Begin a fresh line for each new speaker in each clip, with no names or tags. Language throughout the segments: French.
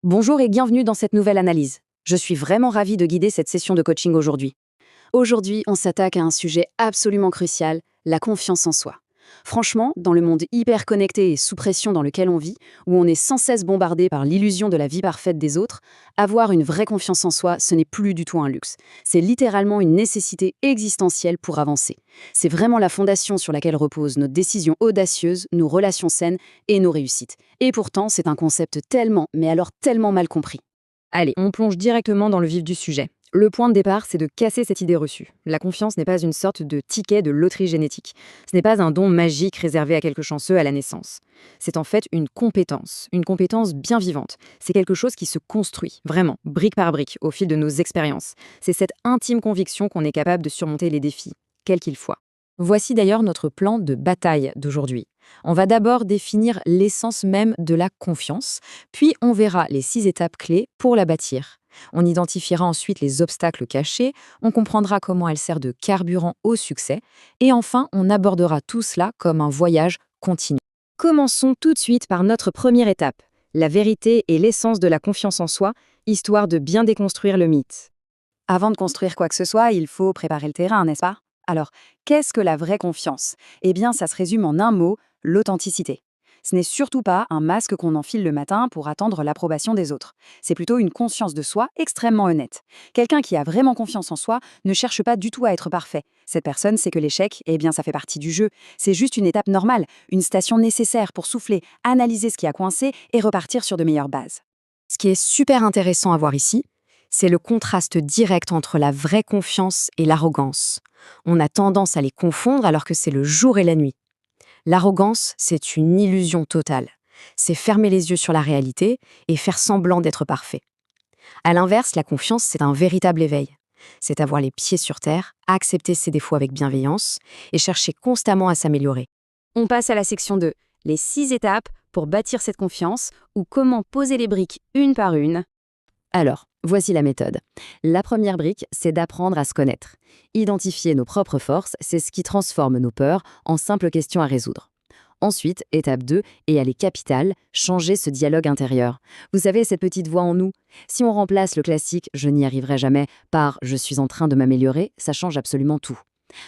Bonjour et bienvenue dans cette nouvelle analyse. Je suis vraiment ravie de guider cette session de coaching aujourd'hui. Aujourd'hui, on s'attaque à un sujet absolument crucial, la confiance en soi. Franchement, dans le monde hyper connecté et sous pression dans lequel on vit, où on est sans cesse bombardé par l'illusion de la vie parfaite des autres, avoir une vraie confiance en soi, ce n'est plus du tout un luxe. C'est littéralement une nécessité existentielle pour avancer. C'est vraiment la fondation sur laquelle reposent nos décisions audacieuses, nos relations saines et nos réussites. Et pourtant, c'est un concept tellement, mais alors tellement mal compris. Allez, on plonge directement dans le vif du sujet. Le point de départ, c'est de casser cette idée reçue. La confiance n'est pas une sorte de ticket de loterie génétique. Ce n'est pas un don magique réservé à quelques chanceux à la naissance. C'est en fait une compétence bien vivante. C'est quelque chose qui se construit, vraiment, brique par brique, au fil de nos expériences. C'est cette intime conviction qu'on est capable de surmonter les défis, quels qu'ils soient. Voici d'ailleurs notre plan de bataille d'aujourd'hui. On va d'abord définir l'essence même de la confiance, puis on verra les 6 étapes clés pour la bâtir. On identifiera ensuite les obstacles cachés, on comprendra comment elle sert de carburant au succès, et enfin on abordera tout cela comme un voyage continu. Commençons tout de suite par notre première étape, la vérité et l'essence de la confiance en soi, histoire de bien déconstruire le mythe. Avant de construire quoi que ce soit, il faut préparer le terrain, n'est-ce pas? Alors, qu'est-ce que la vraie confiance? Eh bien, ça se résume en un mot, l'authenticité. Ce n'est surtout pas un masque qu'on enfile le matin pour attendre l'approbation des autres. C'est plutôt une conscience de soi extrêmement honnête. Quelqu'un qui a vraiment confiance en soi ne cherche pas du tout à être parfait. Cette personne sait que l'échec, eh bien, ça fait partie du jeu. C'est juste une étape normale, une station nécessaire pour souffler, analyser ce qui a coincé et repartir sur de meilleures bases. Ce qui est super intéressant à voir ici, c'est le contraste direct entre la vraie confiance et l'arrogance. On a tendance à les confondre alors que c'est le jour et la nuit. L'arrogance, c'est une illusion totale. C'est fermer les yeux sur la réalité et faire semblant d'être parfait. À l'inverse, la confiance, c'est un véritable éveil. C'est avoir les pieds sur terre, accepter ses défauts avec bienveillance et chercher constamment à s'améliorer. On passe à la section 2, les 6 étapes pour bâtir cette confiance ou comment poser les briques une par une. Alors, voici la méthode. La première brique, c'est d'apprendre à se connaître. Identifier nos propres forces, c'est ce qui transforme nos peurs en simples questions à résoudre. Ensuite, étape 2, et elle est capitale, changer ce dialogue intérieur. Vous savez, cette petite voix en nous. Si on remplace le classique « je n'y arriverai jamais » par « je suis en train de m'améliorer », ça change absolument tout.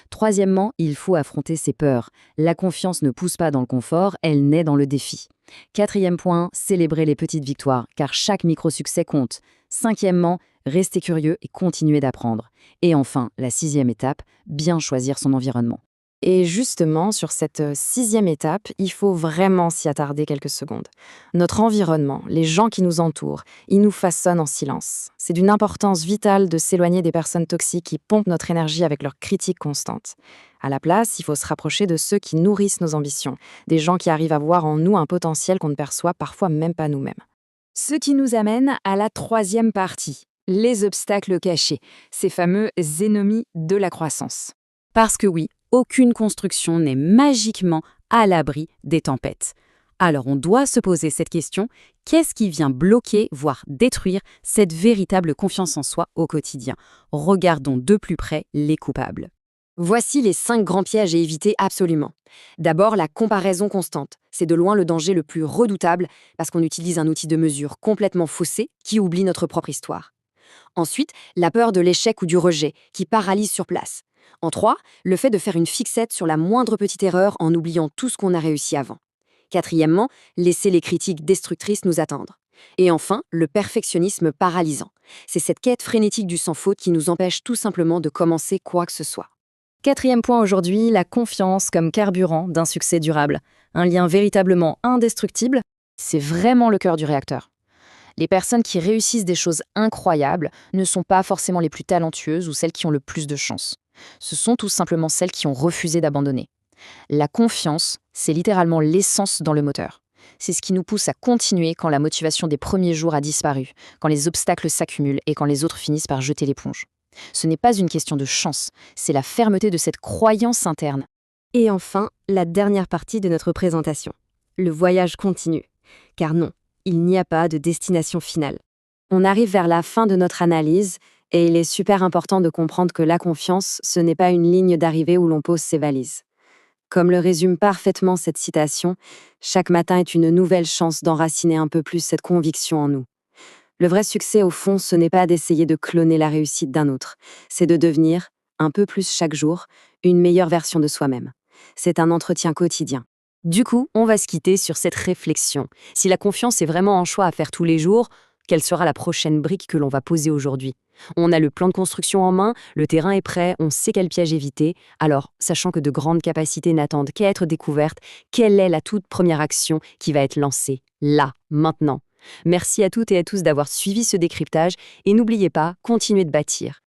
Troisièmement, il faut affronter ses peurs. La confiance ne pousse pas dans le confort, elle naît dans le défi. Quatrième point, célébrer les petites victoires, car chaque micro-succès compte. Cinquièmement, rester curieux et continuer d'apprendre. Et enfin, la 6e étape, bien choisir son environnement. Et justement, sur cette 6e étape, il faut vraiment s'y attarder quelques secondes. Notre environnement, les gens qui nous entourent, ils nous façonnent en silence. C'est d'une importance vitale de s'éloigner des personnes toxiques qui pompent notre énergie avec leurs critiques constantes. À la place, il faut se rapprocher de ceux qui nourrissent nos ambitions, des gens qui arrivent à voir en nous un potentiel qu'on ne perçoit parfois même pas nous-mêmes. Ce qui nous amène à la 3e partie, les obstacles cachés, ces fameux ennemis de la croissance. Parce que oui, aucune construction n'est magiquement à l'abri des tempêtes. Alors on doit se poser cette question, qu'est-ce qui vient bloquer, voire détruire, cette véritable confiance en soi au quotidien? Regardons de plus près les coupables. Voici les 5 grands pièges à éviter absolument. D'abord, la comparaison constante. C'est de loin le danger le plus redoutable parce qu'on utilise un outil de mesure complètement faussé qui oublie notre propre histoire. Ensuite, la peur de l'échec ou du rejet qui paralyse sur place. En 3, le fait de faire une fixette sur la moindre petite erreur en oubliant tout ce qu'on a réussi avant. Quatrièmement, laisser les critiques destructrices nous atteindre. Et enfin, le perfectionnisme paralysant. C'est cette quête frénétique du sans faute qui nous empêche tout simplement de commencer quoi que ce soit. 4e point aujourd'hui, la confiance comme carburant d'un succès durable. Un lien véritablement indestructible, c'est vraiment le cœur du réacteur. Les personnes qui réussissent des choses incroyables ne sont pas forcément les plus talentueuses ou celles qui ont le plus de chance. Ce sont tout simplement celles qui ont refusé d'abandonner. La confiance, c'est littéralement l'essence dans le moteur. C'est ce qui nous pousse à continuer quand la motivation des premiers jours a disparu, quand les obstacles s'accumulent et quand les autres finissent par jeter l'éponge. Ce n'est pas une question de chance, c'est la fermeté de cette croyance interne. Et enfin, la dernière partie de notre présentation. Le voyage continue. Car non, il n'y a pas de destination finale. On arrive vers la fin de notre analyse et il est super important de comprendre que la confiance, ce n'est pas une ligne d'arrivée où l'on pose ses valises. Comme le résume parfaitement cette citation, chaque matin est une nouvelle chance d'enraciner un peu plus cette conviction en nous. Le vrai succès, au fond, ce n'est pas d'essayer de cloner la réussite d'un autre, c'est de devenir, un peu plus chaque jour, une meilleure version de soi-même. C'est un entretien quotidien.
Du coup, on va se quitter sur cette réflexion. Si la confiance est vraiment un choix à faire tous les jours, quelle sera la prochaine brique que l'on va poser aujourd'hui? On a le plan de construction en main, le terrain est prêt, on sait quel piège éviter. Alors, sachant que de grandes capacités n'attendent qu'à être découvertes, quelle est la toute première action qui va être lancée, là, maintenant? Merci à toutes et à tous d'avoir suivi ce décryptage et n'oubliez pas, continuez de bâtir.